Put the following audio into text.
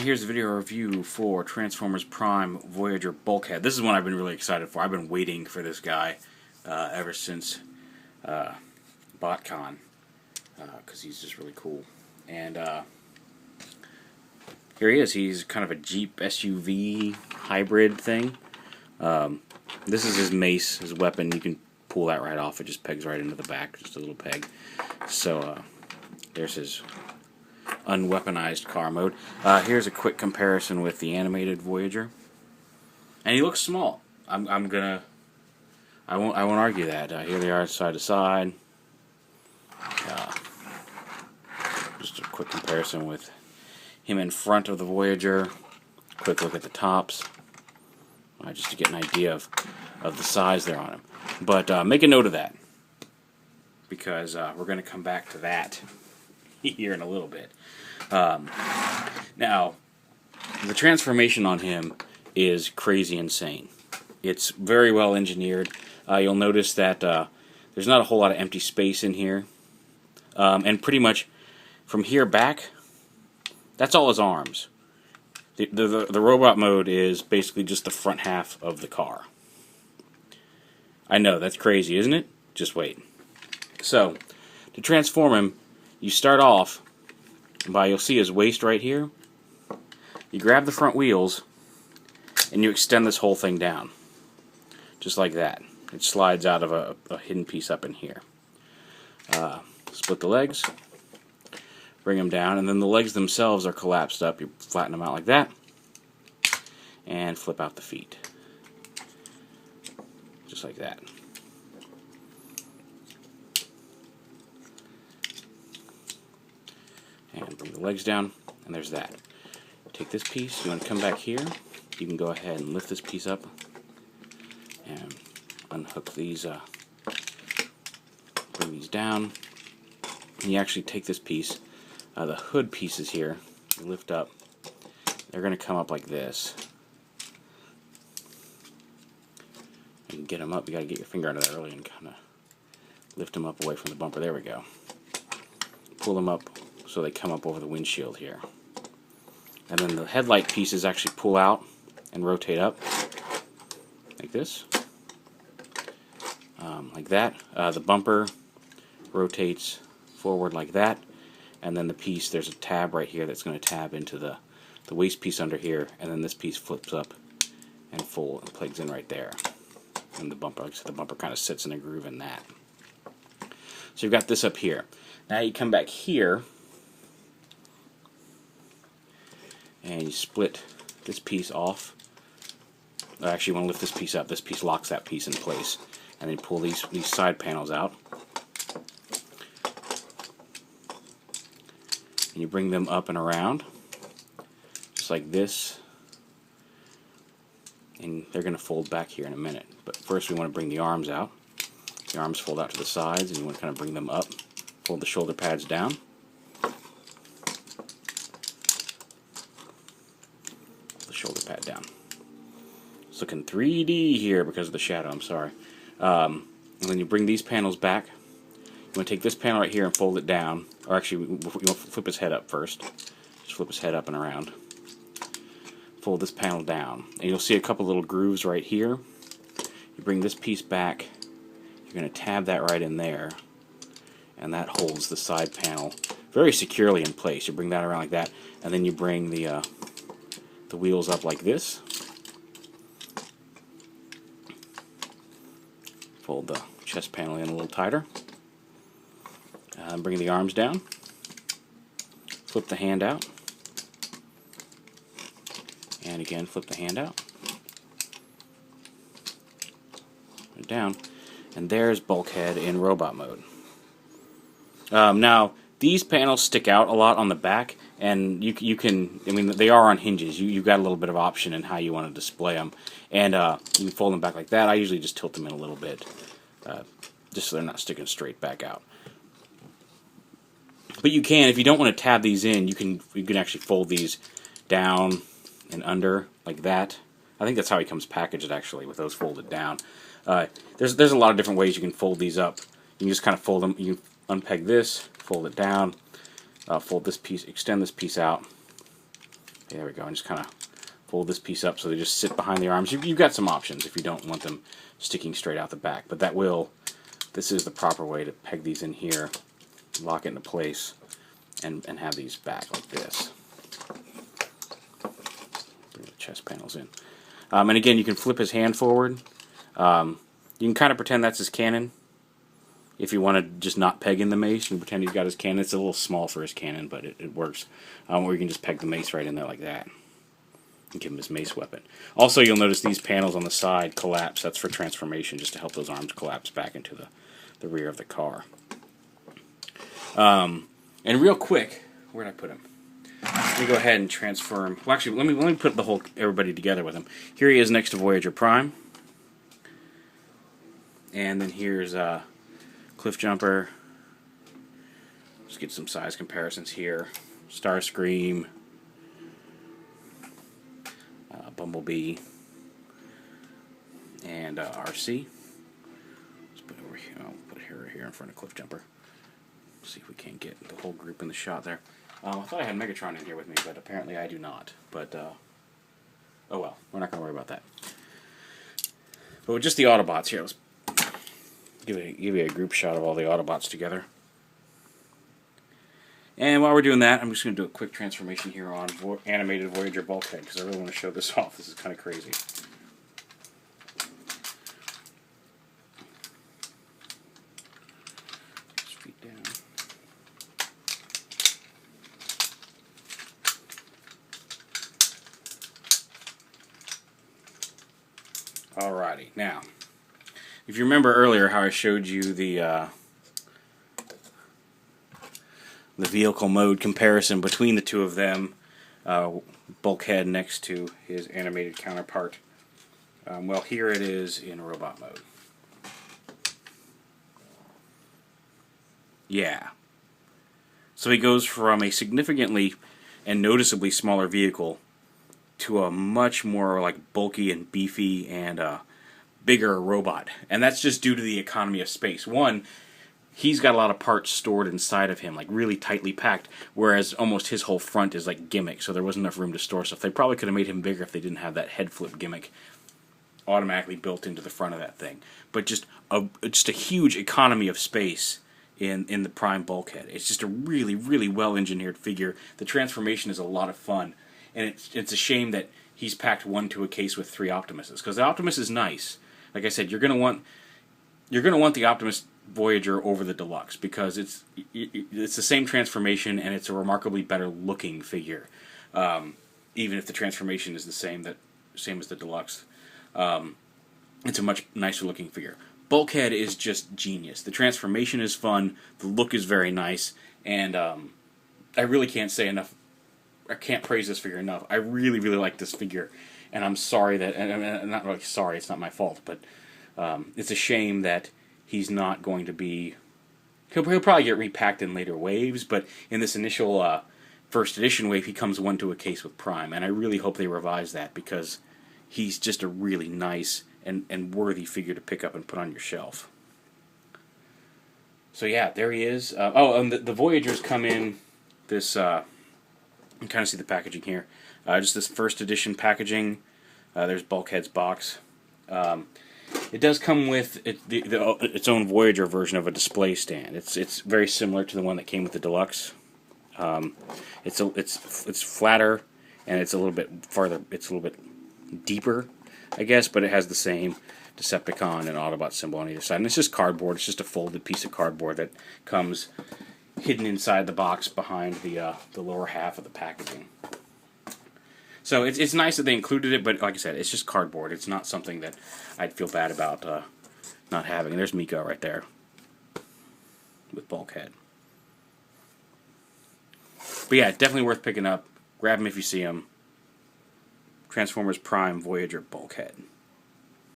And here's a video review for Transformers Prime Voyager Bulkhead. This is one I've been really excited for. I've been waiting for this guy ever since BotCon, because he's just really cool. And here he is. He's kind of a Jeep SUV hybrid thing. This is his mace, his weapon. You can pull that right off. It just pegs right into the back, just a little peg. So there's his unweaponized car mode. Here's a quick comparison with the animated Voyager, and he looks small. I won't argue that. Here they are side to side. Just a quick comparison with him in front of the Voyager. Quick look at the tops, just to get an idea of the size there on him. But make a note of that, because we're going to come back to that here in a little bit. Now, the transformation on him is crazy insane. It's very well engineered. You'll notice that there's not a whole lot of empty space in here. And pretty much from here back, that's all his arms. The robot mode is basically just the front half of the car. I know, that's crazy, isn't it? Just wait. So, to transform him, you start off by, you'll see his waist right here. You grab the front wheels and you extend this whole thing down. Just like that. It slides out of a hidden piece up in here. Split the legs, bring them down, and then the legs themselves are collapsed up. You flatten them out like that, and flip out the feet. Just like that. And bring the legs down, and there's that. Take this piece, you want to come back here, you can go ahead and lift this piece up, and unhook these, bring these down, and you actually take this piece, the hood pieces here, you lift up, they're going to come up like this. You can get them up, you got to get your finger under there early and kind of lift them up away from the bumper. There we go. Pull them up so they come up over the windshield here. And then the headlight pieces actually pull out and rotate up like this. Like that. The bumper rotates forward like that. And then the piece, there's a tab right here that's going to tab into the waist piece under here. And then this piece flips up and plugs in right there. And the bumper, like I said, the bumper kind of sits in a groove in that. So you've got this up here. Now you come back here and you split this piece off. Actually, you want to lift this piece up. This piece locks that piece in place. And then pull these side panels out. And you bring them up and around, just like this. And they're going to fold back here in a minute. But first we want to bring the arms out. The arms fold out to the sides, and you want to kind of bring them up. Fold the shoulder pads down. The shoulder pad down. It's looking 3D here because of the shadow, I'm sorry. And then you bring these panels back. You want to take this panel right here and fold it down. Or actually, you want to flip his head up first. Just flip his head up and around. Fold this panel down. And you'll see a couple little grooves right here. You bring this piece back. You're going to tab that right in there. And that holds the side panel very securely in place. You bring that around like that. And then you bring the wheels up like this. Fold the chest panel in a little tighter. Bring the arms down. Flip the hand out. And again, flip the hand out. Put it down. And there's Bulkhead in robot mode. Now, these panels stick out a lot on the back, and you can, I mean, they are on hinges. You've got a little bit of option in how you want to display them. And you can fold them back like that. I usually just tilt them in a little bit, just so they're not sticking straight back out. But you can, if you don't want to tab these in, you can actually fold these down and under like that. I think that's how he comes packaged, actually, with those folded down. There's a lot of different ways you can fold these up. You can just kind of fold them. You unpeg this, fold it down, fold this piece, extend this piece out, There we go, and just kind of fold this piece up so they just sit behind the arms. You've got some options if you don't want them sticking straight out the back, but this is the proper way to peg these in here, lock it into place, and have these back like this. Bring the chest panels in. And again, you can flip his hand forward. You can kind of pretend that's his cannon. If you want to just not peg in the mace, you can pretend he's got his cannon. It's a little small for his cannon, but it works. Or you can just peg the mace right in there like that and give him his mace weapon. Also, you'll notice these panels on the side collapse. That's for transformation, just to help those arms collapse back into the rear of the car. And real quick, where did I put him? Let me go ahead and transfer him. Well, actually, let me put everybody together with him. Here he is next to Voyager Prime. And then here's Cliffjumper. Let's get some size comparisons here. Starscream, Bumblebee, and RC. Let's put it over here. I'll put it here in front of Cliffjumper. See if we can't get the whole group in the shot there. I thought I had Megatron in here with me, but apparently I do not. But oh well, we're not going to worry about that. But with just the Autobots here, let's give you a group shot of all the Autobots together. And while we're doing that, I'm just going to do a quick transformation here on animated Voyager Bulkhead, because I really want to show this off. This is kind of crazy. His feet down. Alrighty, now, if you remember earlier how I showed you the vehicle mode comparison between the two of them, Bulkhead next to his animated counterpart. Well, here it is in robot mode. Yeah. So he goes from a significantly and noticeably smaller vehicle to a much more like bulky and beefy and bigger robot. And that's just due to the economy of space. One, he's got a lot of parts stored inside of him, like really tightly packed, whereas almost his whole front is like gimmick, so there wasn't enough room to store stuff. They probably could have made him bigger if they didn't have that head flip gimmick automatically built into the front of that thing. But just a huge economy of space in the Prime Bulkhead. It's just a really, really well-engineered figure. The transformation is a lot of fun, and it's a shame that he's packed one to a case with 3 Optimuses, because the Optimus is nice. Like I said, you're going to want the Optimus Voyager over the Deluxe, because it's the same transformation and it's a remarkably better looking figure, even if the transformation is the same as the Deluxe. It's a much nicer looking figure. Bulkhead is just genius. The transformation is fun, the look is very nice, and I really can't say enough. I can't praise this figure enough. I really, really like this figure, and I'm sorry that, and I'm not really sorry, it's not my fault, but it's a shame that he's not going to be... He'll probably get repacked in later waves, but in this initial first edition wave, he comes one to a case with Prime, and I really hope they revise that, because he's just a really nice and worthy figure to pick up and put on your shelf. So yeah, there he is. And the Voyagers come in this... you can kind of see the packaging here. Just this first edition packaging. There's Bulkhead's box. It does come with its own Voyager version of a display stand. It's very similar to the one that came with the Deluxe. It's flatter, and it's a little bit farther. It's a little bit deeper, I guess, but it has the same Decepticon and Autobot symbol on either side. And it's just cardboard. It's just a folded piece of cardboard that comes hidden inside the box behind the lower half of the packaging. So it's nice that they included it, but like I said, it's just cardboard. It's not something that I'd feel bad about not having. And there's Miko right there with Bulkhead. But yeah, definitely worth picking up. Grab him if you see him. Transformers Prime Voyager Bulkhead.